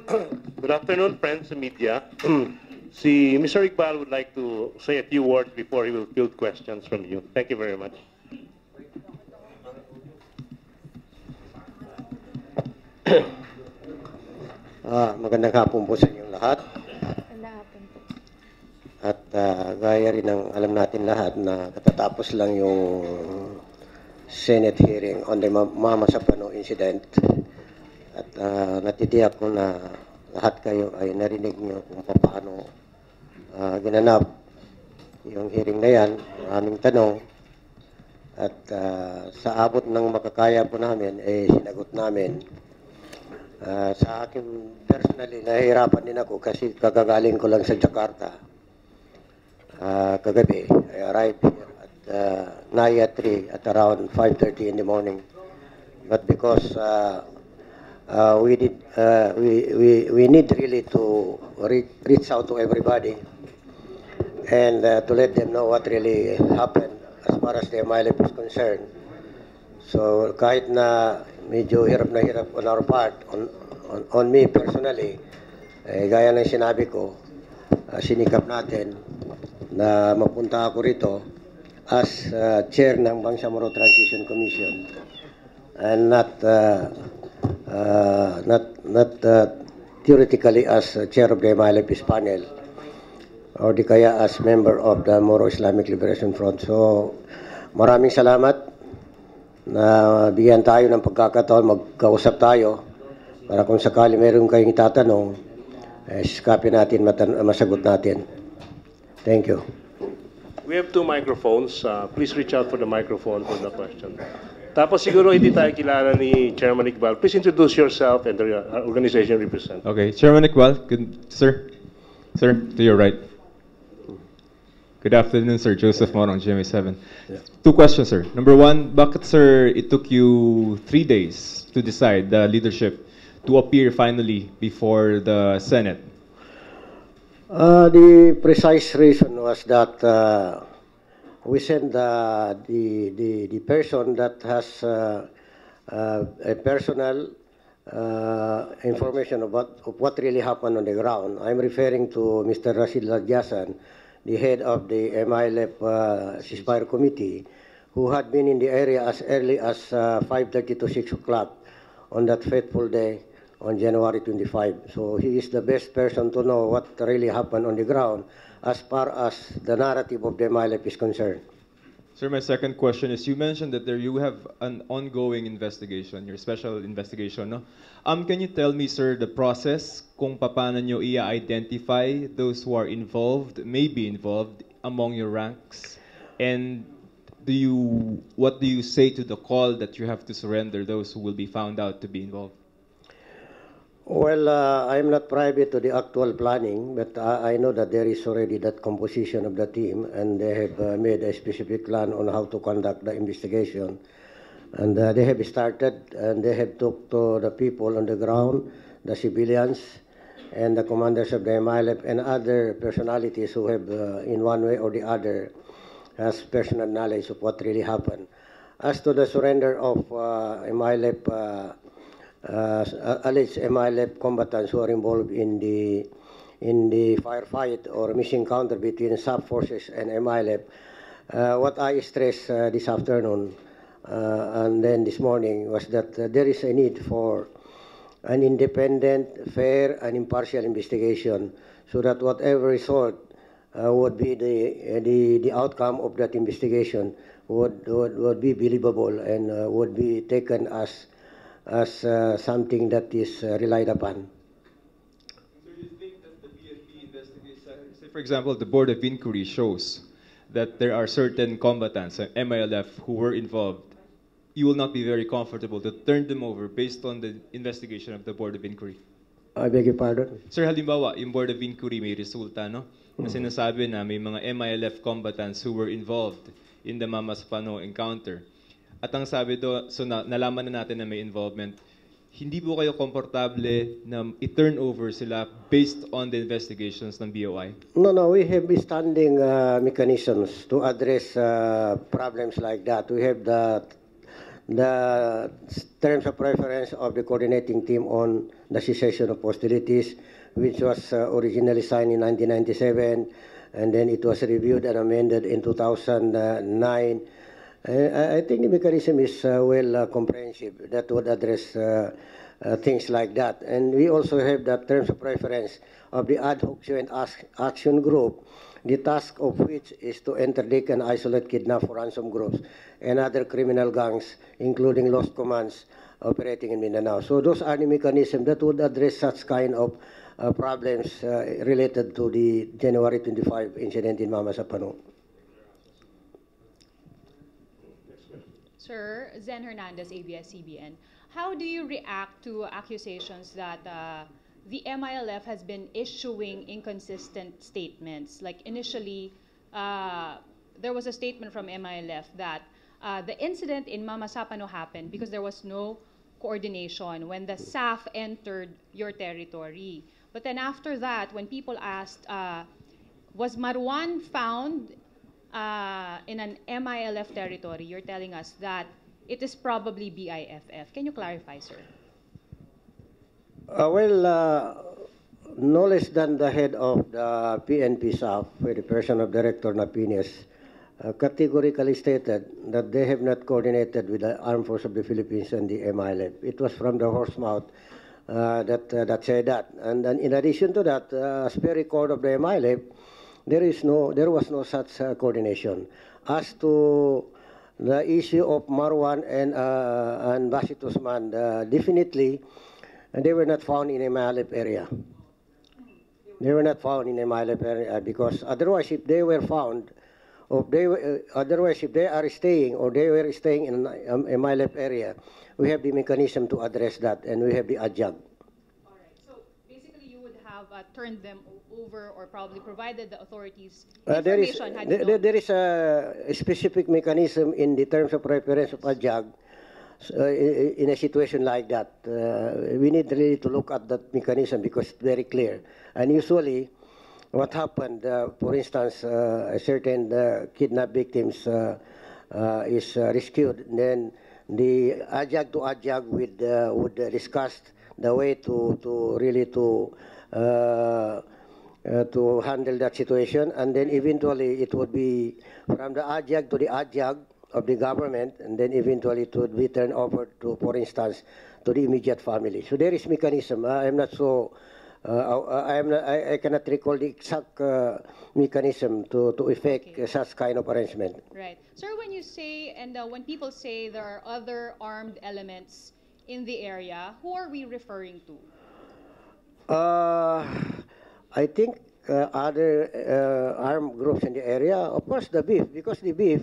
Good afternoon, friends and media. Si Mr. Iqbal would like to say a few words before he will field questions from you. Thank you very much. Magandang hapon po sa inyong lahat. At gaya rin ng alam natin lahat na katatapos lang yung Senate hearing on the Mama Sapano incident. At natitiyak ko na lahat kayo ay narinig nyo kung paano ginanap yung hearing na yan. Maraming tanong. At sa abot ng makakaya po namin, sinagot namin. Sa akin personally, nahihirapan din ako kasi kagagaling ko lang sa Jakarta. Kagabi, I arrived here at Naya 3 at around 5:30 in the morning. But because we need really to reach out to everybody and to let them know what really happened as far as the MILF is concerned. So kahit na medyo hirap na hirap on our part, on me personally, gaya ng sinabi ko, sinikap natin na mapunta ako rito as chair ng Bangsamoro Transition Commission and not theoretically as chair of the MILF's panel or di kaya as member of the Moro Islamic Liberation Front. So maraming salamat na bigyan tayo ng pagkakataon, magkausap tayo para kung sakali meron kayong itatanong, sikapin natin, masagot natin. Thank you. We have two microphones. Please reach out for the microphone for the question. Tapos siguro hindi tayo kilala ni Chairman Iqbal. Please introduce yourself and the organization you represent. Okay, Chairman Iqbal, sir. Sir, to your right. Good afternoon, sir. Joseph Morong, GMA7. Yeah. Two questions, sir. Number one, bakit, sir, it took you 3 days to decide, the leadership, to appear finally before the Senate? The precise reason was that we sent the person that has a personal information about what really happened on the ground. I'm referring to Mr. Rashid Ladjasan, the head of the MILF Ceasefire Committee, who had been in the area as early as 5:30 to 6 o'clock on that fateful day on January 25. So he is the best person to know what really happened on the ground as far as the narrative of the MILF is concerned. Sir, my second question is, you mentioned that you have an ongoing investigation, your special investigation, no? Can you tell me, sir, the process kung paano nyo i-identify those who are involved, may be involved among your ranks? And what do you say to the call that you have to surrender those who will be found out to be involved? Well, I'm not privy to the actual planning, but I know that there is already that composition of the team, and they have made a specific plan on how to conduct the investigation. And they have started, and they have talked to the people on the ground, the civilians, and the commanders of the MILF, and other personalities who have, in one way or the other, has personal knowledge of what really happened. As to the surrender of MILF, alleged MILF combatants who are involved in the firefight or missing encounter between SAP forces and MILF, what I stressed this afternoon and then this morning was that there is a need for an independent, fair, and impartial investigation so that whatever result would be the outcome of that investigation would be believable and would be taken as something that is relied upon. So you think that the BNP investigation, say for example, the Board of Inquiry shows that there are certain combatants, MILF, who were involved, you will not be very comfortable to turn them over based on the investigation of the Board of Inquiry? I beg your pardon? Sir, halimbawa, yung Board of Inquiry may resulta, no? Na sinasabi na may mga MILF combatants who were involved in the Mama Sapano encounter. At ang sabi do, so nalaman na natin na may involvement, hindi po kayo komportable na i-turn over sila based on the investigations ng BOI? No, we have standing mechanisms to address problems like that. We have the terms of reference of the coordinating team on the cessation of hostilities, which was originally signed in 1997, and then it was reviewed and amended in 2009. I think the mechanism is well comprehensive that would address things like that. And we also have the terms of reference of the ad hoc joint action group, the task of which is to interdict and isolate, kidnap, for ransom groups and other criminal gangs, including lost commands operating in Mindanao. So those are the mechanisms that would address such kind of problems related to the January 25 incident in Mama Sapano. Sir, Zen Hernandez, ABS-CBN. How do you react to accusations that the MILF has been issuing inconsistent statements? Like initially, there was a statement from MILF that the incident in Mama Sapano happened because there was no coordination when the SAF entered your territory. But then after that, when people asked, was Marwan found in an MILF territory, you're telling us that it is probably BIFF. Can you clarify, sir? No less than the head of the PNP SAF, the person of Director Napines, categorically stated that they have not coordinated with the Armed Forces of the Philippines and the MILF. It was from the horse mouth that said that. And then in addition to that, as per record of the MILF, there was no such coordination. As to the issue of Marwan and Basit Usman, definitely they were not found in a MILF area. They were not found in a MILF area because otherwise, if they were found, otherwise if they are staying or they were staying in a MILF area, we have the mechanism to address that, and we have the adjunct. All right. So basically, you would have turned them over or probably provided the authorities information. There is a specific mechanism in the terms of reference of adjunct in a situation like that. We need really to look at that mechanism because it's very clear. And usually, what happened, for instance, a certain kidnap victims is rescued, then the adjunct to adjunct would discuss the way to really to handle that situation, and then eventually it would be from the adjunct to the adjunct of the government, and then eventually it would be turned over to, for instance, to the immediate family. So there is mechanism. I'm not so. I cannot recall the exact mechanism to effect such kind of arrangement. Right. Sir, when you say, and when people say there are other armed elements in the area, who are we referring to? I think other armed groups in the area, of course the beef, because the beef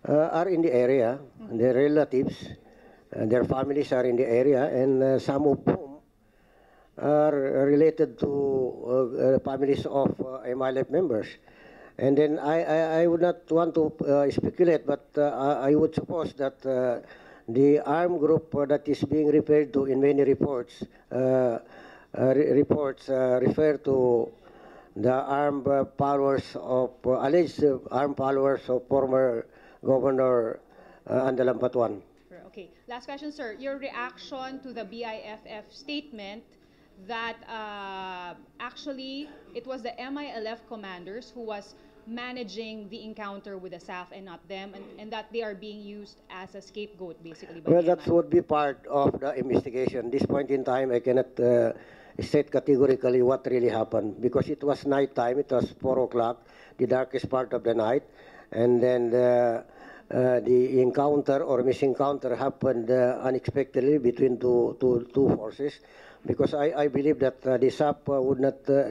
are in the area, their relatives, their families are in the area, and some of whom are related to families of MILF members. And then I would not want to speculate, but I would suppose that the armed group that is being referred to in many reports refer to the armed followers of alleged armed followers of former Governor Andalam Patuan. Okay. Last question, sir. Your reaction to the BIFF statement that actually it was the MILF commanders who was managing the encounter with the SAF and not them, and that they are being used as a scapegoat, basically. By well, that would be part of the investigation. This point in time, I cannot state categorically what really happened because it was night time. It was 4 o'clock, the darkest part of the night, and then the encounter or misencounter happened unexpectedly between two forces. Because I believe that the SAP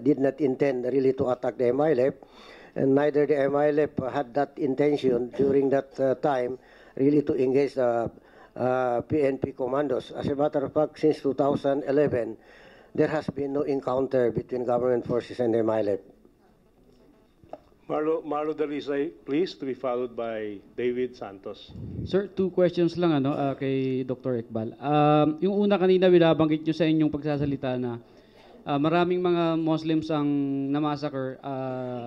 did not intend really to attack the MILF, and neither the MILF had that intention during that time really to engage the PNP commandos. As a matter of fact, since 2011, there has been no encounter between government forces and the MILF. Marlo Dalisay, please, to be followed by David Santos. Sir, two questions lang kay Dr. Iqbal. Yung una kanina binabanggit nyo sa inyong pagsasalita na maraming mga Muslims ang namassacre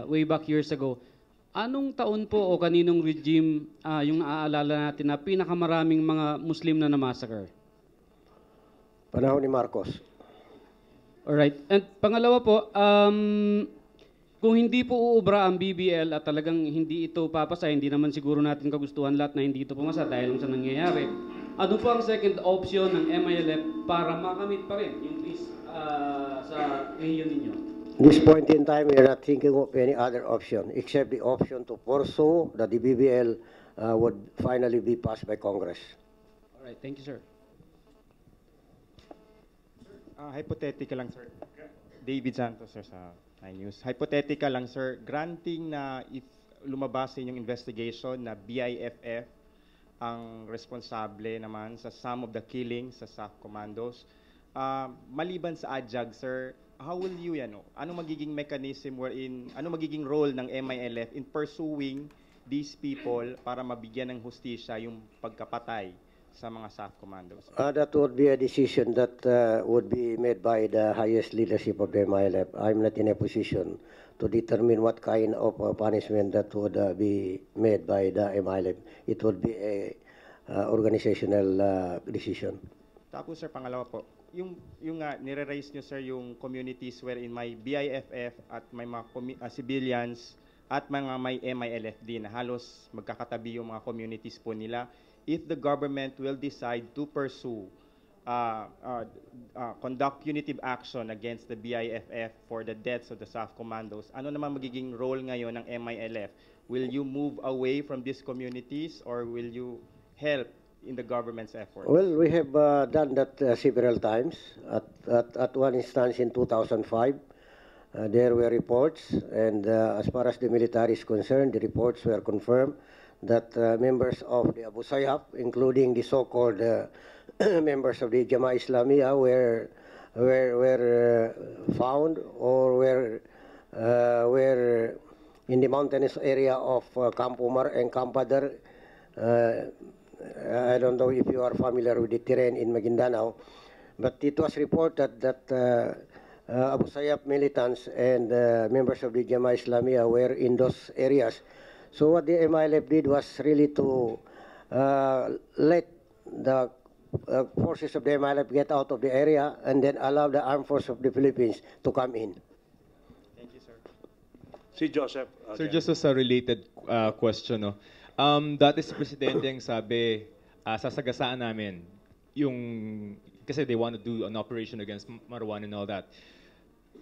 way back years ago. Anong taon po o kaninong regime yung naaalala natin na pinakamaraming mga Muslim na na-massacre? Panahon ni Marcos. Alright. And pangalawa po, kung hindi po uubra ang BBL at talagang hindi ito papasa, hindi naman siguro natin kagustuhan lahat na hindi ito pumasa dahil sa nangyayari, ano po ang second option ng MILF para makamit pa rin yung peace sa rehiyon ninyo? This point in time, we are not thinking of any other option except the option to pursue that the BBL would finally be passed by Congress. Alright, thank you, sir. Hypothetical lang, sir. David Santos, sir, sa News. Hypothetical lang, sir. Granting na if lumabas sa inyong investigation na BIFF ang responsable naman sa some of the killings sa SAF commandos, maliban sa ADJAG, sir, how will you, ano magiging mechanism wherein, ano magiging role ng MILF in pursuing these people para mabigyan ng hustisya yung pagkapatay sa mga SAF commandos? That would be a decision that would be made by the highest leadership of the MILF. I'm not in a position to determine what kind of punishment that would be made by the MILF. It would be a organizational decision. Tapos, sir, pangalawa po, yung nire-raise nyo, sir, yung communities wherein may BIFF at may mga civilians at mga may MILF din na halos magkakatabi yung mga communities po nila. If the government will decide to pursue, conduct punitive action against the BIFF for the deaths of the SAF commandos, ano naman magiging role ngayon ng MILF? Will you move away from these communities or will you help in the government's efforts? Well, we have done that several times. At one instance in 2005, there were reports, and as far as the military is concerned, the reports were confirmed that members of the Abu Sayyaf, including the so-called members of the Jamaah Islamiyah, were found or were in the mountainous area of Camp Umar and Camp Badr. I don't know if you are familiar with the terrain in Maguindanao, but it was reported that Abu Sayyaf militants and members of the Jamaah Islamiyah were in those areas. So what the MILF did was really to let the forces of the MILF get out of the area and then allow the armed force of the Philippines to come in. Thank you, sir. Si Joseph. Sir, just as a related question, no? Dati si Presidente ang sabi, sasagasaan namin yung, kasi they want to do an operation against Marwan and all that.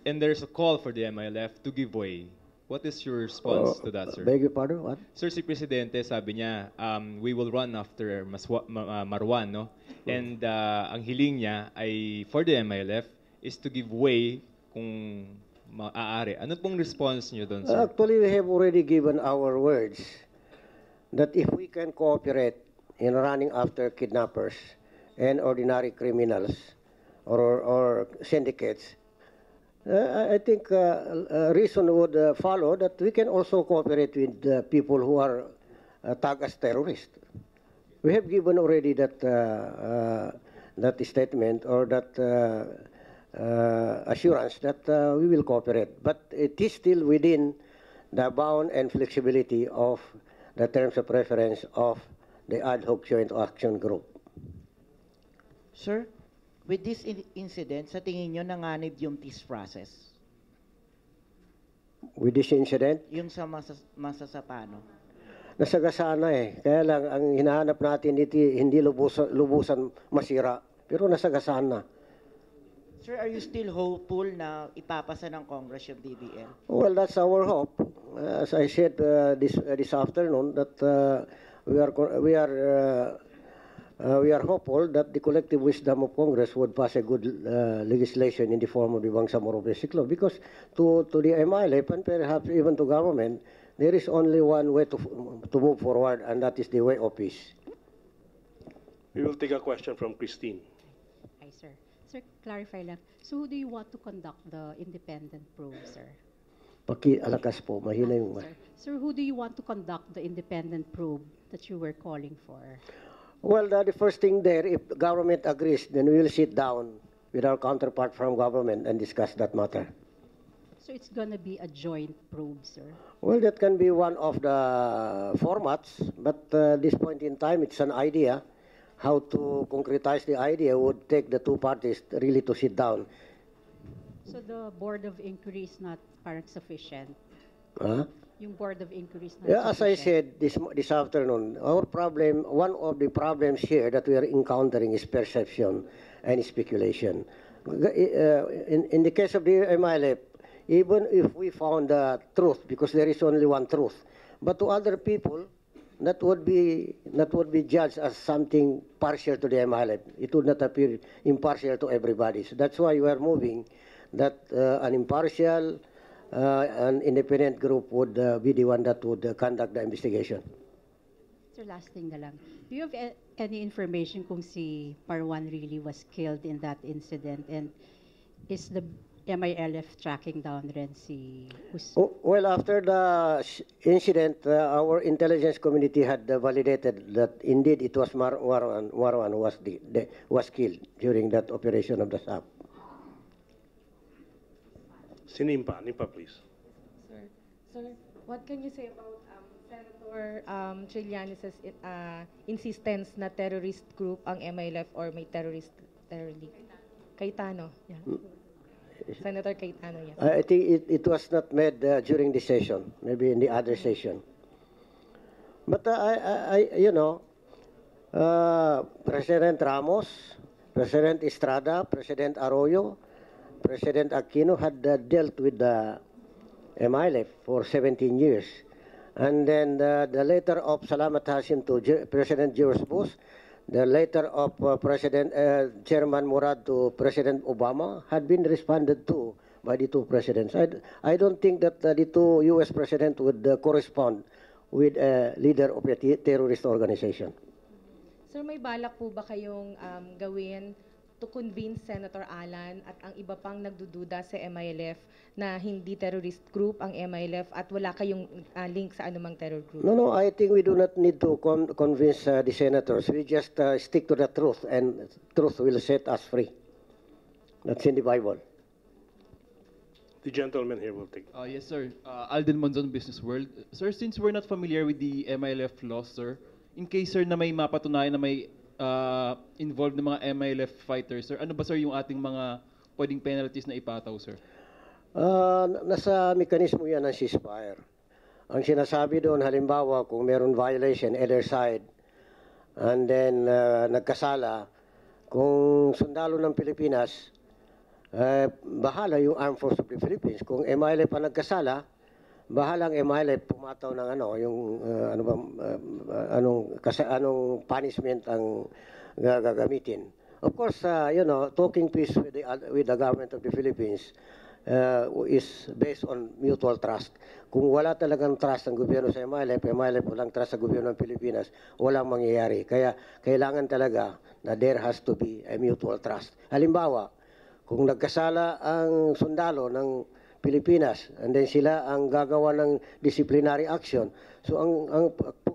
And there's a call for the MILF to give way. What is your response to that, sir? Beg your pardon, what? Sir, si Presidente, sabi niya, we will run after Marwan, no? And ang hiling niya ay, for the MILF, is to give way kung maaari. Ano pong response niyo doon, sir? Actually, we have already given our words that if we can cooperate in running after kidnappers and ordinary criminals or syndicates, I think reason would follow that we can also cooperate with people who are tagged as terrorists. We have given already that statement or that assurance that we will cooperate, but it is still within the bound and flexibility of the terms of reference of the ad hoc joint action group. Sir, with this incident, sa tingin nyo nanganib yung peace process? With this incident, Yung sa masasapano? nasagasaan na eh. Kaya lang, ang hinahanap natin hindi lubusan masira, pero nasagasaan na. Sir, are you still hopeful na ipapasa ng Congress yung BBL? Well, that's our hope. As I said this afternoon, that we are hopeful that the collective wisdom of Congress would pass a good legislation in the form of the Bangsamoro Basic Law. Because to the MILF and perhaps even to government, there is only one way to move forward, and that is the way of peace. We will take a question from Christine. Hi, sir. Sir, clarify lang. So who do you want to conduct the independent probe, sir? Pakialakas po, mahina yung... Sir, who do you want to conduct the independent probe that you were calling for? Well, the first thing there, if the government agrees, then we will sit down with our counterpart from government and discuss that matter. So it's gonna be a joint probe, sir? Well, that can be one of the formats, but this point in time, it's an idea. How to concretize the idea would take the two parties really to sit down. So the Board of Inquiry is not parang sufficient? Huh? Yung Board of Inquiry is not Yeah, as I sufficient? said this afternoon, our problem, one of the problems here that we are encountering is perception and speculation. In the case of the MILF, even if we found the truth, because there is only one truth, but to other people, that would be judged as something partial to the MILF. It would not appear impartial to everybody. So that's why we are moving that an impartial, an independent group would be the one that would conduct the investigation. Sir, last thing na lang. Do you have any information kung si Parwan really was killed in that incident? And is the MILF tracking down rin si Well, after the incident, our intelligence community had validated that indeed it was Marwan was killed during that operation of the SAP. Sinimpa, Nimpa, please. Sir, what can you say about Senator Trillanes' insistence na terrorist group ang MILF or may terror league? Cayetano. Yeah. Senator Cayetano, yes. I think it was not made during the session, maybe in the other session. But President Ramos, President Estrada, President Arroyo, President Aquino had dealt with the MILF for 17 years. And then the letter of Salamat Hashim to President George Bush, the letter of Chairman Murad to President Obama had been responded to by the two presidents. I don't think that the two U.S. presidents would correspond with a leader of a terrorist organization. Sir, may balak po ba kayong gawin to convince Senator Alan at ang iba pang nagdududa sa MILF na hindi terrorist group ang MILF at wala kayong link sa anumang terror group? No, I think we do not need to convince the senators. We just stick to the truth, and truth will set us free. That's in the Bible. The gentleman here will take. Yes, sir. Alden Monzon, Business World. Sir, since we're not familiar with the MILF laws, sir, in case, sir, na may mapatunayan na may involved na mga MILF fighters, sir, ano ba, sir, yung ating mga pwedeng penalties na ipataw, sir? Nasa mekanismo yan ng ceasefire. Ang sinasabi doon, halimbawa, kung meron violation either side, and then nagkasala, kung sundalo ng Pilipinas, bahala yung Armed Forces of the Philippines. Kung MILF pa nagkasala, bahala ang MILF pumataw ng anong punishment ang gagamitin. Of course, talking peace with the government of the Philippines is based on mutual trust. Kung wala talagang trust ang gobyerno sa MILF walang trust sa gobyerno ng Pilipinas, walang mangyayari. Kaya kailangan talaga na there has to be a mutual trust. Halimbawa, kung nagkasala ang sundalo ng Pilipinas and then sila ang gagawa ng disciplinary action, so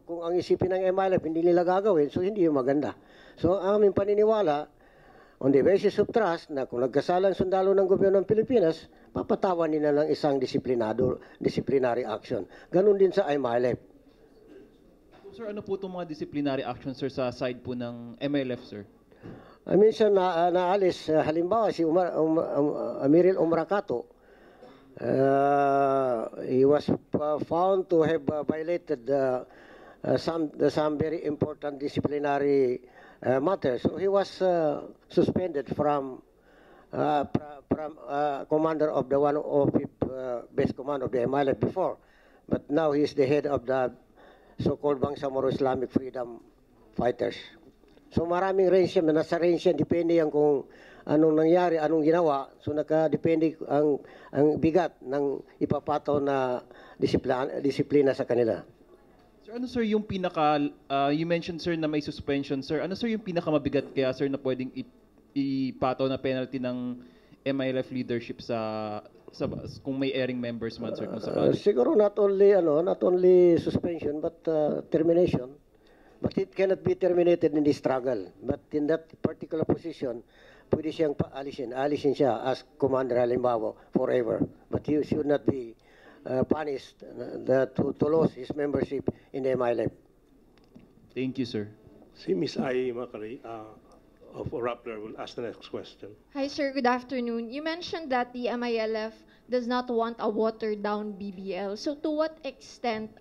kung ang isipin ng MILF hindi nila gagawin, so hindi yung maganda. So ang aming paniniwala, on the basis of trust, na kung nagkasala ang sundalo ng gobyerno ng Pilipinas, papatawan nila ng isang disciplinary action. Ganun din sa MILF. So, sir, ano po itong mga disciplinary actions, sir, sa side po ng MILF, sir? Minsan naalis, halimbawa si Amiril Umrakato, he was found to have violated some very important disciplinary matters. So he was suspended from commander of the 105th base command of the MILF before, but now he is the head of the so-called Bangsamoro Islamic Freedom Fighters. So maraming range yan, nasa range yan, depende yan kung anong nangyari, anong ginawa. So nakadepende ang bigat ng ipapataw na disiplina sa kanila. Sir, ano, sir, yung you mentioned, sir, na may suspension, sir. Ano, sir, yung pinakamabigat kaya, sir, na pwedeng ipataw na penalty ng MILF leadership sa kung may airing members man, sir? Siguro not only suspension, but termination. But it cannot be terminated in the struggle. But in that particular position, pwede siyang alisin siya as commander halimbawa forever. But he should not be punished to lose his membership in the MILF. Thank you, sir. Si Ms. Ai Macari of Rappler will ask the next question. Hi, sir. Good afternoon. You mentioned that the MILF does not want a watered-down BBL. So to what extent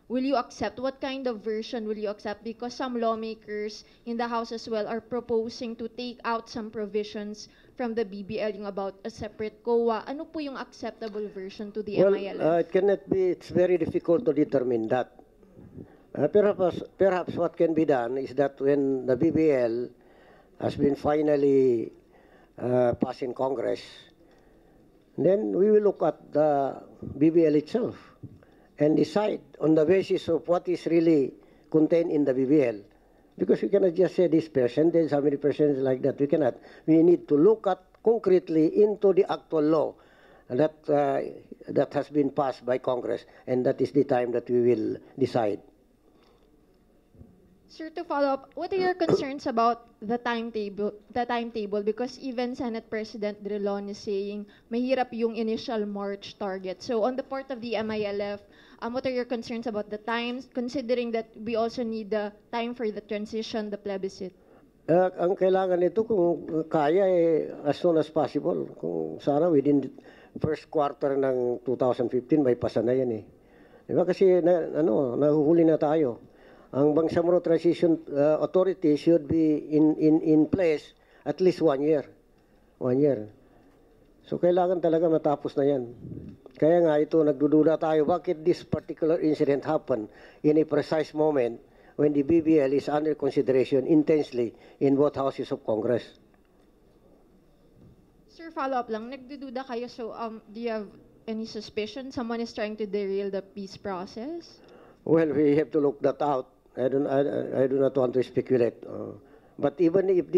will you accept? What kind of version will you accept? Because some lawmakers in the House as well are proposing to take out some provisions from the BBL yung about a separate COA. Ano po yung acceptable version to the MILF? It cannot be. It's very difficult to determine that. Perhaps what can be done is that when the BBL has been finally passed in Congress, then we will look at the BBL itself and decide on the basis of what is really contained in the BBL. Because we cannot just say this percentage, how many percent like that. We cannot. We need to look at concretely into the actual law that has been passed by Congress, and that is the time that we will decide. Sir, to follow up, what are your concerns about the timetable? Because even Senate President Drilon is saying mahirap yung initial March target. So on the part of the MILF, what are your concerns about the times, considering that we also need the time for the transition, the plebiscite? Ang kailangan nito kung kaya as soon as possible. Kung sana within first quarter ng 2015 may pasa na yan eh. Diba kasi nahuhuli na tayo. Ang Bangsamoro Transition Authority should be in place at least 1 year. 1 year. So kailangan talaga matapos na yan. Kaya nga ito, nagdududa tayo, bakit this particular incident happened in a precise moment when the BBL is under consideration intensely in both houses of Congress. Sir, follow up lang. Nagdududa kayo, so do you have any suspicion someone is trying to derail the peace process? Well, we have to look that out. I do not want to speculate. But even if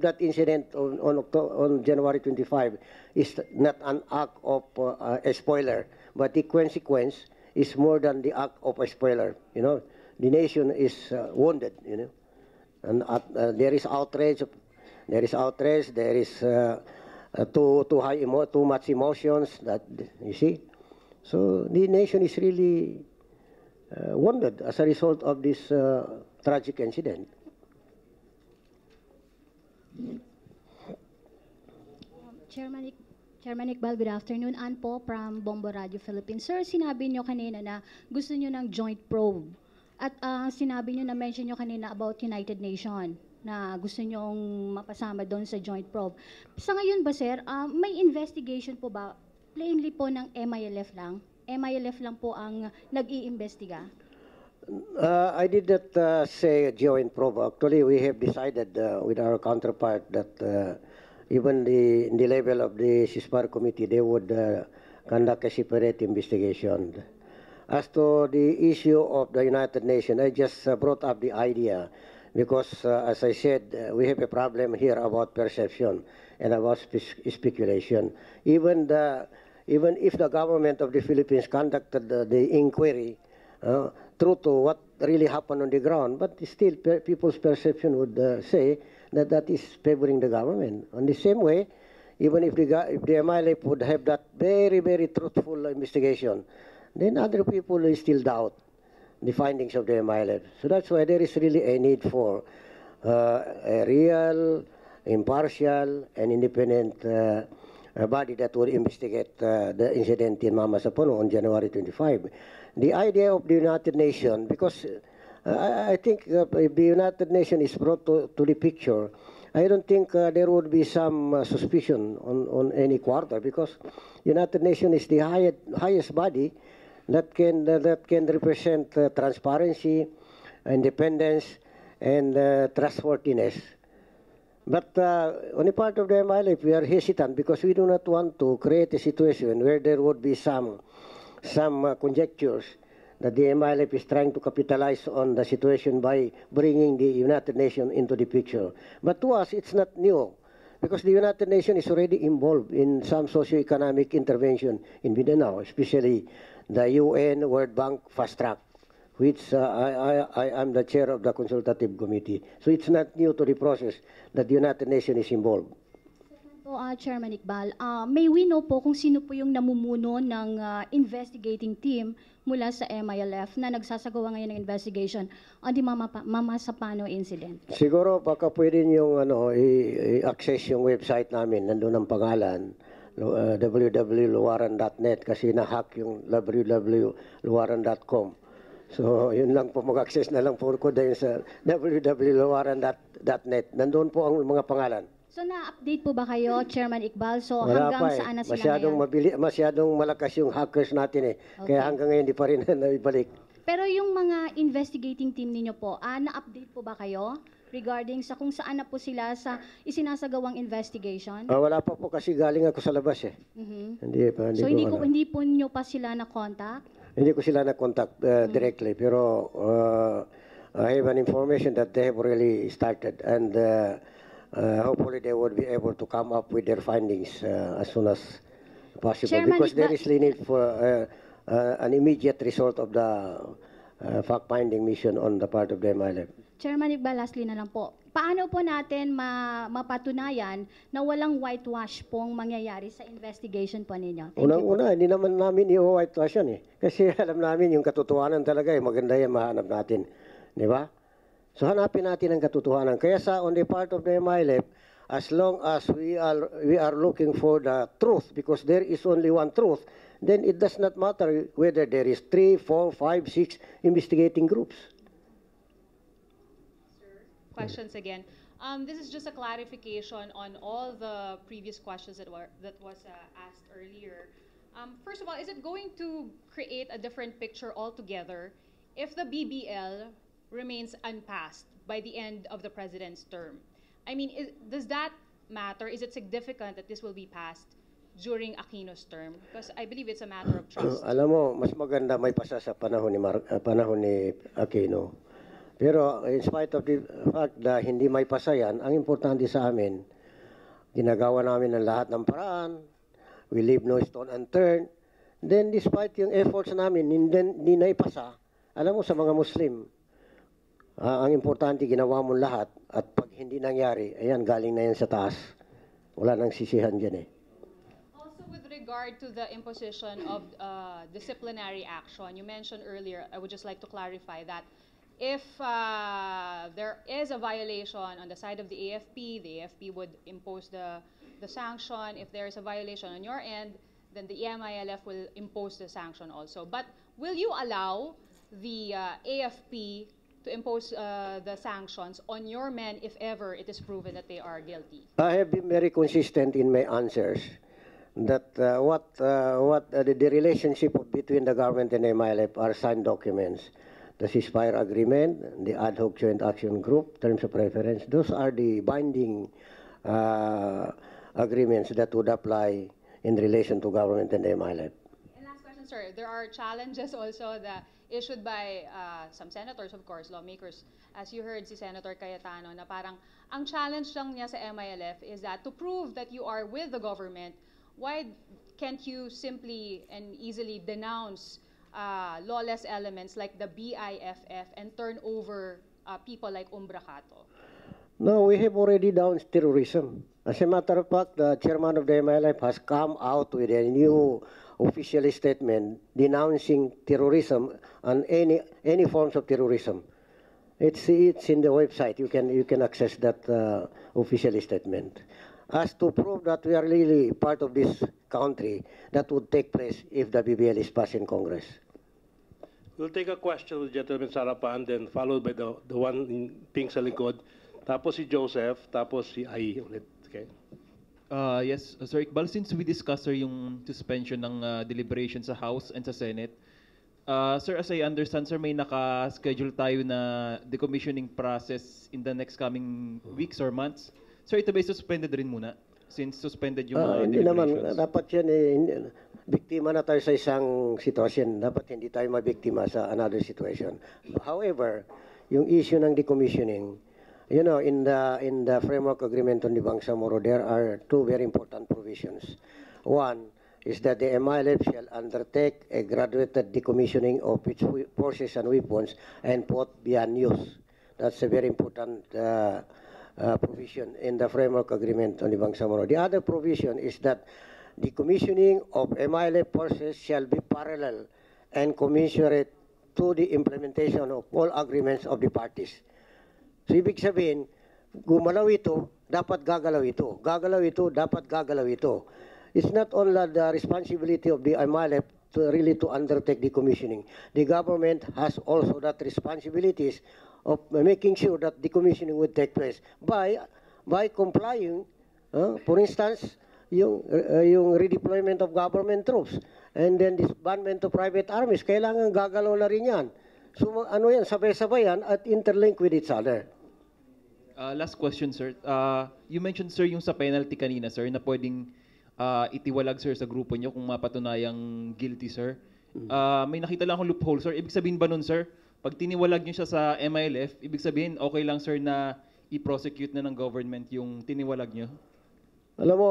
that incident on January 25 is not an act of a spoiler, but the consequence is more than the act of a spoiler. You know, the nation is wounded. You know, and there is outrage. There is outrage. There is too much emotions. That you see. So the nation is really wounded as a result of this tragic incident. Chairman Iqbal, good afternoon. Ann po from Bombo Radio Philippines. Sir, sinabi nyo kanina na gusto nyo ng joint probe. At sinabi nyo, na-mention nyo kanina about United Nations na gusto nyong mapasama doon sa joint probe. Sa ngayon ba, sir, may investigation po ba plainly po ng MILF lang? MILF lang po ang nag-iimbestiga? I did not say joint probe. Actually, we have decided with our counterpart that even in the level of the CISPAR committee, they would conduct a separate investigation. As to the issue of the United Nations, I just brought up the idea because, as I said, we have a problem here about perception and about speculation. Even if the government of the Philippines conducted the inquiry true to what really happened on the ground, but still people's perception would say that that is favoring the government. In the same way, even if the MILF would have that very, very truthful investigation, then other people will still doubt the findings of the MILF. So that's why there is really a need for a real, impartial, and independent body that will investigate the incident in Mama Sapono on January 25. The idea of the United Nations, because I think if the United Nations is brought to the picture, I don't think there would be some suspicion on any quarter, because United Nations is the highest body that can represent transparency, independence, and trustworthiness. But on the part of the MILF, we are hesitant because we do not want to create a situation where there would be some conjectures that the MILF is trying to capitalize on the situation by bringing the United Nations into the picture. But to us, it's not new, because the United Nations is already involved in some socio-economic intervention in Mindanao, especially the UN World Bank Fast Track which I am the chair of the consultative committee. So it's not new to the process that the United Nations is involved. Po, Chairman Iqbal, may we know po kung sino po yung namumuno ng investigating team mula sa MILF na nagsasagawa ngayon ng investigation on the Mama Sapano incident? Siguro baka pwede yung i-access yung website namin, nandun ang pangalan, www.luwaran.net, kasi na-hack yung www.luwaran.com. So, yun lang po, mag-access na lang po ko dahil sa www.luwaran.net. Nandun po ang mga pangalan. So na-update po ba kayo, Chairman Iqbal? So Wala hanggang pa eh. saan na sila Masyadong malakas yung hackers natin eh. Okay. Kaya hanggang ngayon di pa rin naibalik. Pero yung mga investigating team ninyo po, na-update po ba kayo regarding sa kung saan na po sila sa isinasagawang investigation? Wala pa po kasi galing ako sa labas eh. Mhm. Hindi So ko alam. hindi po nyo pa sila na-contact? Hindi ko sila na-contact directly, pero I have an information that they have really started, and hopefully they would be able to come up with their findings as soon as possible. Chairman, Because there is need for an immediate result of the fact-finding mission on the part of the MILF. Chairman Iqbal, lastly na lang po. Paano po natin mapatunayan na walang whitewash pong mangyayari sa investigation po ninyo? Thank you po. Unang-una, hindi naman namin i-whitewash yan eh. Kasi alam namin yung katotohanan talaga eh, maganda yan mahanap natin. Di ba? So hanapin natin ang katotohanan. Kaya on the part of the MILF, as long as we are looking for the truth, because there is only one truth, then it does not matter whether there is 3, 4, 5, 6 investigating groups. Questions again. This is just a clarification on all the previous questions that was asked earlier. First of all, is it going to create a different picture altogether if the BBL remains unpassed by the end of the president's term? I mean, does that matter? Is it significant that this will be passed during Aquino's term? Because I believe it's a matter of trust. Alam mo, mas maganda may pasa sa panahon ni Aquino. Pero in spite of the fact na hindi may pasa yan, ang importante sa amin, ginagawa namin ang lahat ng paraan, we leave no stone unturned. Then despite yung efforts namin, hindi na ipasa, alam mo sa mga Muslim, ang importante ginawa mo lahat, at pag hindi nangyari, ayan, galing na yan sa taas. Wala nang sisihan dyan eh. Also, with regard to the imposition of disciplinary action, you mentioned earlier, I would just like to clarify that if there is a violation on the side of the AFP would impose the sanction. If there is a violation on your end, then the MILF will impose the sanction also. But will you allow the AFP to impose the sanctions on your men if ever it is proven that they are guilty? I have been very consistent in my answers that the relationship between the government and MILF are signed documents. The ceasefire agreement, the ad hoc joint action group, terms of reference, those are the binding agreements that would apply in relation to government and MILF. And last question, sir. There are challenges also that issued by some senators, of course, lawmakers. As you heard si Senator Cayetano, na parang ang challenge lang niya sa MILF is that to prove that you are with the government, why can't you simply and easily denounce lawless elements like the BIFF and turn over people like Umbracato? No, we have already denounced terrorism. As a matter of fact, the chairman of the MILF has come out with a new official statement denouncing terrorism and any forms of terrorism. It's in the website. You can access that official statement. As to prove that we are really part of this country, that would take place if the BBL is passed in Congress. We'll take a question with Gentleman Sarapan, then followed by the one in pink sa likod. Tapos si Joseph, tapos si Ai ulit. Okay. Yes, Sir Iqbal, since we discussed sir, yung suspension ng deliberation sa House and sa Senate, sir, as I understand, sir, may naka-schedule tayo na decommissioning process in the next coming weeks or months. Sir, ito ba suspended rin muna? Since suspended yung mga Hindi naman, deliberations. dapat yan biktima na tayo sa isang sitwasyon. Dapat hindi tayo mabiktima sa another situation. However, yung issue ng decommissioning, you know, in the framework agreement on the Bangsamoro, there are two very important provisions. One, is that the MILF shall undertake a graduated decommissioning of its forces and weapons and put beyond use. That's a very important provision in the framework agreement on the Bangsamoro. The other provision is that decommissioning of MILF forces shall be parallel and commensurate to the implementation of all agreements of the parties. So ibig sabihin, gumalaw ito, dapat gagalaw ito. Gagalaw ito, dapat gagalaw ito. It's not only the responsibility of the MILF to really to undertake decommissioning. The government has also that responsibilities of making sure that decommissioning would take place by complying, for instance, yung redeployment of government troops and then disbandment of private armies, kailangan gagalaw na rin yan. So ano yan, sabay-sabay yan at interlink with each other. Last question, sir. You mentioned, sir, yung sa penalty kanina, sir, na pwedeng itiwalag, sir, sa grupo nyo kung mapatunayang guilty, sir. May nakita lang akong loophole, sir. Ibig sabihin ba nun, sir, pag tiniwalag nyo siya sa MILF, ibig sabihin, okay lang, sir, na i-prosecute na ng government yung tiniwalag nyo? Alam mo,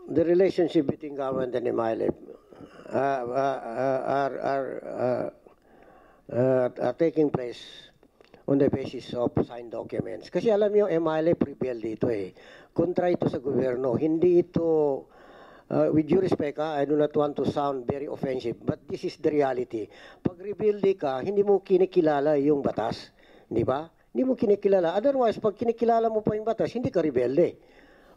the relationship between government and MILF are taking place on the basis of signed documents. Kasi alam niyo, MILF rebel dito eh. Kontra ito sa gobyerno. Hindi ito, with due respect, I do not want to sound very offensive, but this is the reality. Pag rebelde ka, hindi mo kinikilala yung batas. Di ba? Hindi mo kinikilala. Otherwise, pag kinikilala mo pa yung batas, hindi ka rebelde.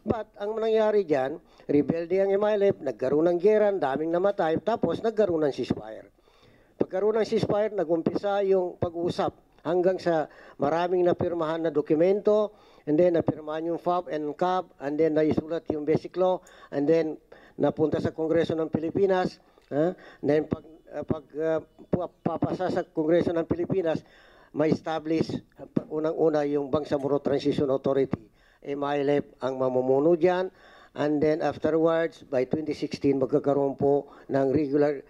But ang nangyari dyan, rebelde ang MILF, nagkaroon ng gera, daming namatay, tapos nagkaroon ng ceasefire. Pagkaroon ng ceasefire, nagumpisa yung pag-uusap hanggang sa maraming napirmahan na dokumento, and then napirmahan yung FAB and CAB, and then naisulat yung basic law, and then napunta sa Kongreso ng Pilipinas, then pag papasa sa Kongreso ng Pilipinas, may establish unang-una yung Bangsamoro Transition Authority. MILF ang mamumuno dyan, and then afterwards, by 2016, magkakaroon po ng regular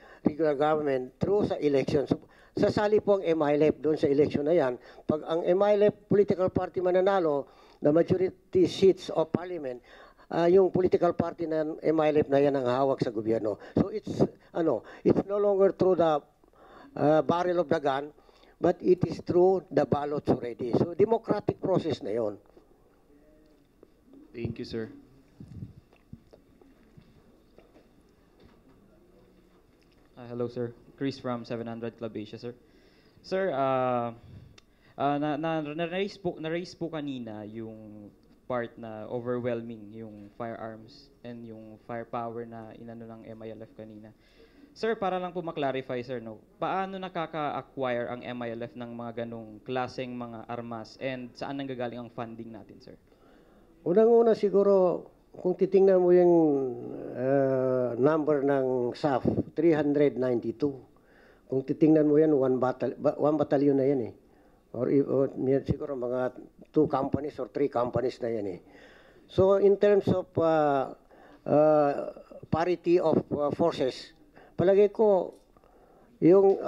government through sa election. So, sasali po ang MILF doon sa election na yan. Pag ang MILF political party mananalo, the majority seats of parliament, yung political party ng MILF na yan ang hawak sa gobyerno. So it's no longer through the barrel of the gun, but it is through the ballots already. So democratic process na yon. Thank you, sir. Hello, sir. Chris from 700 Club Asia, sir. Sir, na-raise po kanina yung part na overwhelming yung firearms and yung firepower na inano ng MILF kanina. Sir, para lang po maklarify, sir, no, paano nakaka-acquire ang MILF ng mga ganong klaseng mga armas and saan nanggagaling ang funding natin, sir? Unang-una siguro, kung titingnan mo yung number ng SAF, 392. Kung titingnan mo yan, one battalion na yan eh. Or siguro mga 2 companies or 3 companies na yan eh. So in terms of parity of forces, palagay ko, yung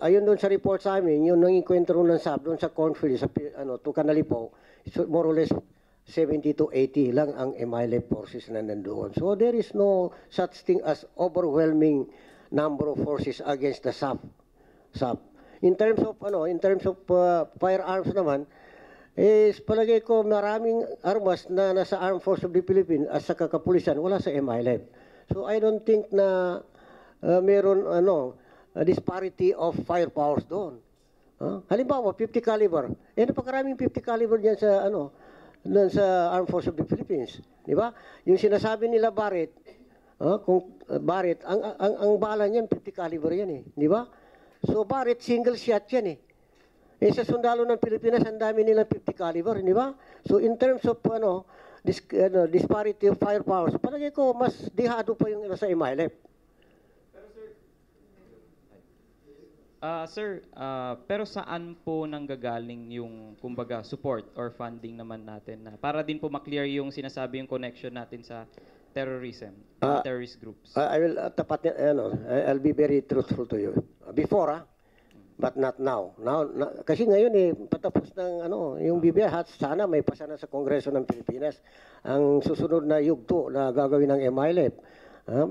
ayun doon sa report sa amin, yung nanginkwentro ng SAF doon sa cornfield, sa Tucanalipo, so more or less 70 to 80 lang ang MILF forces na nandoon. So there is no such thing as overwhelming number of forces against the SAF. In terms of firearms naman, is palagay ko maraming armas na nasa Armed Forces of the Philippines at sa kakapulisan wala sa MILF. So I don't think na meron disparity of firepowers doon. Halimbawa 50 caliber. Napakaraming 50 caliber diyan sa doon sa Armed Forces of the Philippines, di ba? Yung sinasabi nila Barrett, kung Barrett, ang bala niyan 50 caliber yan eh, di ba? So Barrett single shot yan eh. Sa sundalo ng Pilipinas ang dami nilang 50 caliber, di ba? So in terms of disparity of firepowers, palagay ko mas dihado pa yung sa MILF. Sir, pero saan po nanggagaling yung kumbaga support or funding naman natin na para din po maklear yung sinasabi yung connection natin sa terrorism, terrorist groups? I will I'll be very truthful to you. Before, but not now. Kasi ngayon patapos ng yung BBI, sana may pasana sa Kongreso ng Pilipinas ang susunod na yugto na gagawin ng MILF.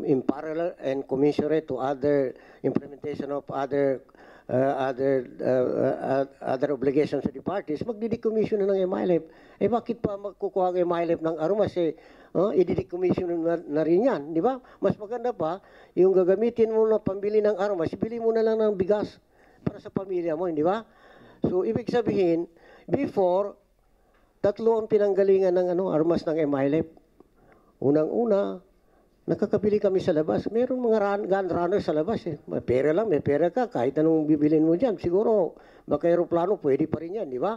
in parallel and commensurate to other implementation of other obligations of the parties, magdidecommission na ng MILF. Eh bakit pa magkukuha ang MILF ng Armas? I-decommission na rin yan, di ba? Mas maganda pa, yung gagamitin mo na pambili ng Armas, bili mo na lang ng bigas para sa pamilya mo, di ba? So, ibig sabihin, before, tatlo ang pinanggalingan ng Armas ng MILF. Unang-una, nakakabili kami sa labas. Mayroong mga gun runners sa labas. May pera lang, may pera ka. Kahit anong bibilin mo dyan. Siguro, baka aeroplano, pwede pa rin yan, di ba?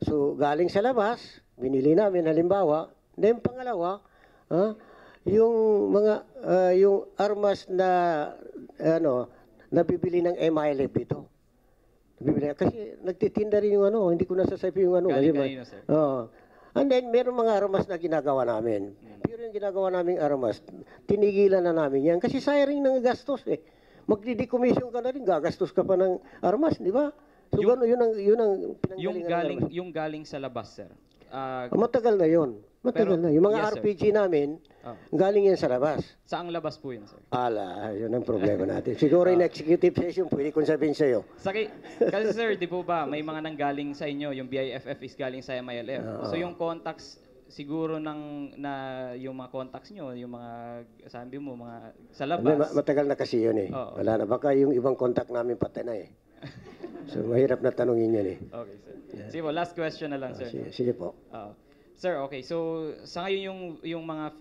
So, galing sa labas, binili namin, halimbawa. Then, pangalawa, yung armas na, nabibili ng MILF ito. Kasi nagtitinda rin yung hindi ko nasasabi yung Galing kanina, sir. And then, meron mga armas na ginagawa namin. Pero yung ginagawa naming armas, tinigilan na namin yan. Kasi sayang ng gastos eh. Magdi-decommission ka na rin, gagastos ka pa ng armas, di ba? So, yun ang pinanggalingan. Yung galing sa labas, sir. Matagal na yun. Matagal na. Yung mga yes, RPG namin, galing yan sa labas. Saang labas po yun, sir? Yun ang problema natin. Siguro in executive session, pwede kong sabihin sa'yo. Kasi sir, di po ba, may mga nanggaling sa inyo, yung BIFF is galing sa MILF. So yung contacts, siguro yung mga contacts nyo, yung mga, sabi mo, mga sa labas. Matagal na kasi yun eh. Wala na. Baka yung ibang contact namin patay na eh. So mahirap na tanungin yun eh. Okay, sir. Sige po, last question na lang, sir. Sige po. Sir, okay. So, sa ngayon yung mga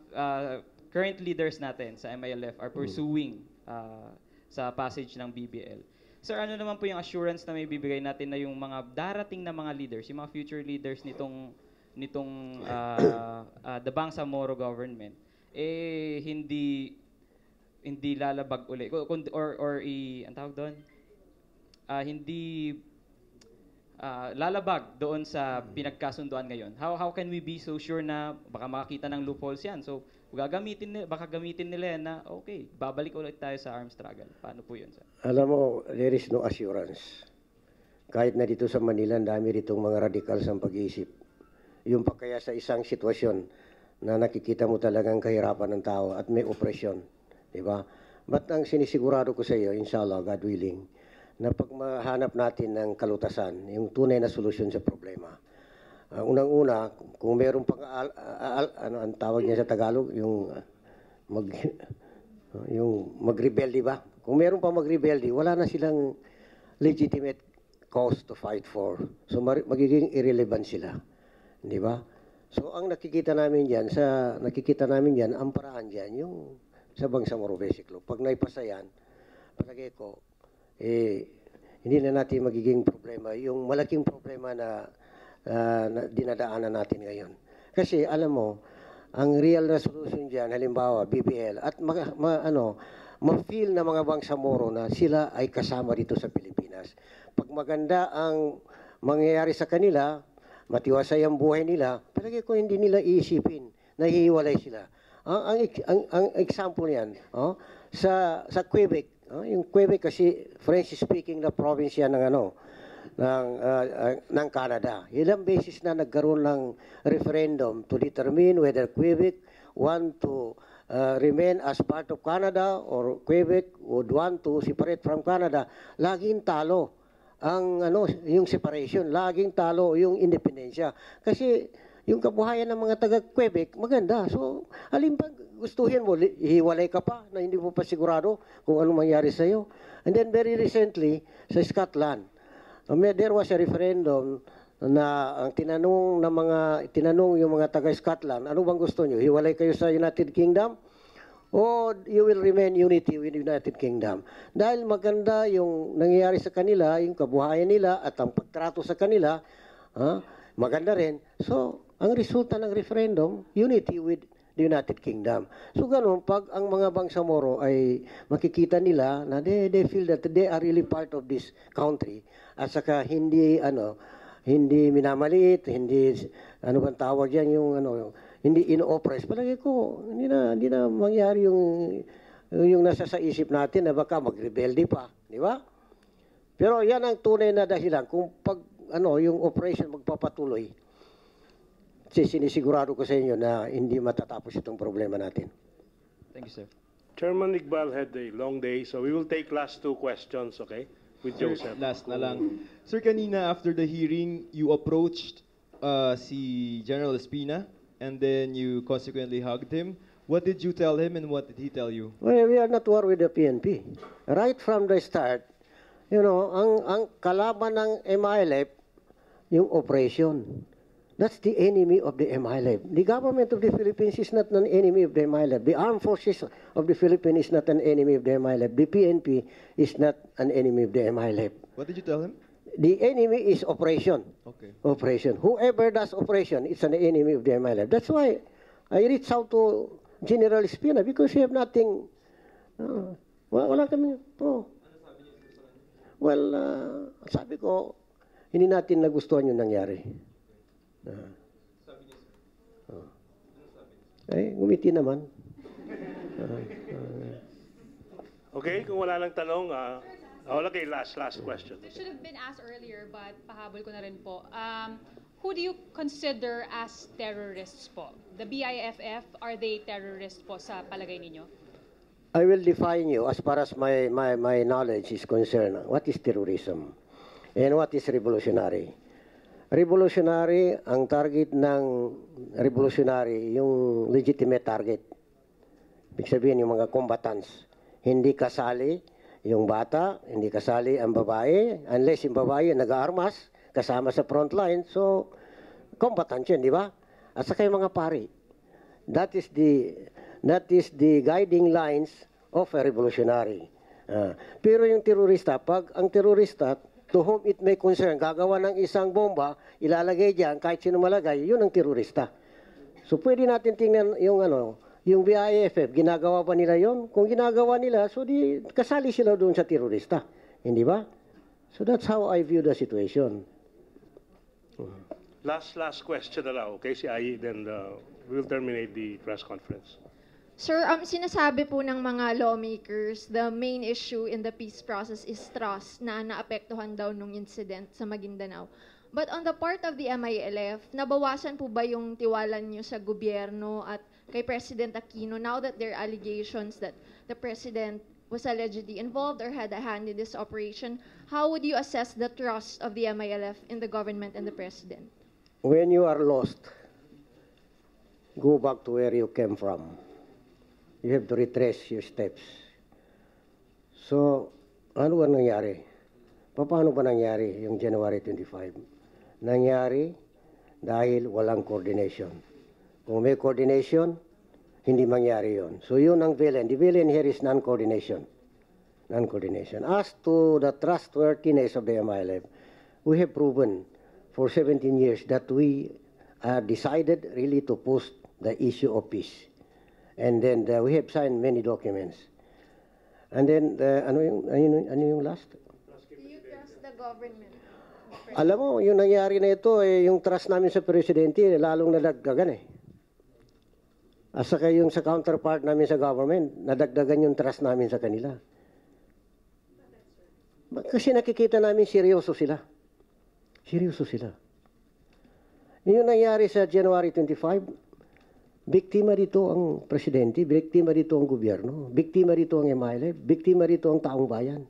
current leaders natin sa MILF are pursuing sa passage ng BBL. Sir, ano naman po yung assurance na may bibigay natin na yung mga darating na mga leaders, yung mga future leaders nitong the Bangsamoro government, hindi lalabag uli ang tawag doon? Hindi lalabag doon sa pinagkasunduan ngayon. How can we be so sure na baka makakita ng loopholes yan? So, baka gamitin nila yan na, okay, babalik ulit tayo sa arms struggle. Paano po yun, sir? Alam mo, there is no assurance. Kahit na dito sa Manila, dami ritong mga radicals ang pag-iisip. Yung pa kaya sa isang sitwasyon na nakikita mo talagang kahirapan ng tao at may opresyon. Diba? But ang sinisigurado ko sa iyo, inshallah, God willing, na pag mahanap natin ng kalutasan, yung tunay na solusyon sa problema. Unang-una, kung meron pang ang tawag niya sa Tagalog, yung mag-rebelde ba? Kung meron pang mag-rebelde, wala na silang legitimate cause to fight for. So magiging irrelevant sila. Di ba? So ang nakikita namin diyan, ang paraan diyan yung sa Bangsamoro Basic Law. Pag naipasa yan, palagay ko, hindi na natin magiging problema. Yung malaking problema na dinadaanan natin ngayon. Kasi alam mo, ang real na solution dyan, halimbawa, BBL, at ma-feel na mga Bangsamoro na sila ay kasama dito sa Pilipinas. Pag maganda ang mangyayari sa kanila, matiwasay ang buhay nila, palagi ko hindi nila iisipin, nahihiwalay sila. Ang example yan, sa Quebec, yung Quebec kasi French-speaking na province yan ng Canada. Ilang beses na nagkaroon ng referendum to determine whether Quebec want to remain as part of Canada or Quebec would want to separate from Canada. Laging talo yung separation, laging talo yung independensya. Kasi yung kabuhayan ng mga taga-Quebec, maganda. So, alin pa gustuhin mo, hiwalay ka pa na hindi mo pa sigurado kung ano mangyari sa'yo. And then very recently, sa Scotland, there was a referendum na ang tinanong yung mga taga-Scotland, ano bang gusto nyo? Hiwalay kayo sa United Kingdom? O you will remain unity with the United Kingdom? Dahil maganda yung nangyayari sa kanila, yung kabuhayan nila at ang pagtrato sa kanila, maganda rin. So, ang resulta ng referendum, unity with the United Kingdom. So ganun, pag ang mga Bangsamoro ay makikita nila na they feel that they are really part of this country at saka hindi minamaliit, hindi bang tawag yan yung hindi in-oppress. Palagi ko hindi na mangyari yung nasa sa isip natin na baka magrebelde pa, di ba? Pero yan ang tunay na dahilan kung pag yung operation magpapatuloy. Sinisigurado ko sa inyo na hindi matatapos itong problema natin. Thank you, sir. Chairman Iqbal had a long day, so we will take last two questions, okay? With Sir, Joseph. last na lang. Sir, kanina after the hearing, you approached si General Espina and then you consequently hugged him. What did you tell him and what did he tell you? Well, we are not war with the PNP. Right from the start, you know, ang kalaban ng MILF, yung operation. That's the enemy of the MILF. The government of the Philippines is not an enemy of the MILF. The armed forces of the Philippines is not an enemy of the MILF. The PNP is not an enemy of the MILF. What did you tell him? The enemy is operation. Okay. Operation. Whoever does operation, it's an enemy of the MILF. That's why I reached out to General Espina because we have nothing. Wala kami. Oh. Well, sabi ko, hindi natin nagustuhan yung nangyari. Ngumiti naman. Okay, kung wala lang tanong, wala kayo last question. This should have been asked earlier, but pahabol ko na rin po. Who do you consider as terrorists po? The BIFF, are they terrorists po sa palagay ninyo? I will define you as far as my knowledge is concerned. What is terrorism? And what is revolutionary? Revolutionary, ang target ng revolutionary, yung legitimate target. Ibig sabihin, yung mga combatants. Hindi kasali yung bata, hindi kasali ang babae, unless yung babae nag-aarmas, kasama sa front line, so combatant yun, di ba? At saka yung mga pari. That is the guiding lines of a revolutionary. Pero yung terorista, pag ang terorista, to whom it may concern, gagawa ng isang bomba, ilalagay diyan kahit sino malagay, yun ang terorista. So pwede natin tingnan yung BIFF, ginagawa ba nila yon? Kung ginagawa nila, so di kasali sila doon sa terorista. Hindi ba? So that's how I view the situation. Last question na lang, okay? Si Ai, then we'll terminate the press conference. Sir, sinasabi po ng mga lawmakers, the main issue in the peace process is trust na naapektuhan daw nung incident sa Maguindanao. But on the part of the MILF, nabawasan po ba yung tiwala niyo sa gobyerno at kay President Aquino now that there are allegations that the President was allegedly involved or had a hand in this operation? How would you assess the trust of the MILF in the government and the President? When you are lost, go back to where you came from. You have to retrace your steps. So, ano ba nangyari? Paano ba nangyari yung January 25? Nangyari dahil walang coordination. Kung may coordination, hindi mangyari yon. So, yun ang villain. The villain here is non-coordination. Non-coordination. As to the trustworthiness of the MILF, we have proven for 17 years that we are decided really to push the issue of peace. And then we have signed many documents. And then, ano yung last? Do you trust the government? Alam mo, yung nangyari na ito, yung trust namin sa Presidente, lalong nadagdagan eh. At saka yung sa counterpart namin sa government, nadagdagan yung trust namin sa kanila. Kasi nakikita namin seryoso sila. Seryoso sila. Yung nangyari sa January 25, biktima dito ang presidente, biktima dito ang gobyerno, biktima dito ang MILF, biktima dito ang taong bayan.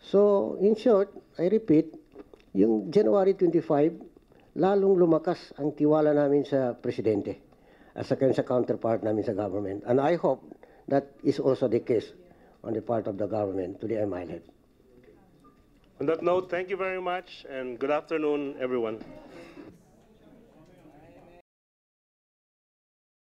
So, in short, I repeat, yung January 25, lalong lumakas ang tiwala namin sa presidente at saka sa counterpart namin sa government. And I hope that is also the case on the part of the government to the MILF. On that note, thank you very much and good afternoon, everyone.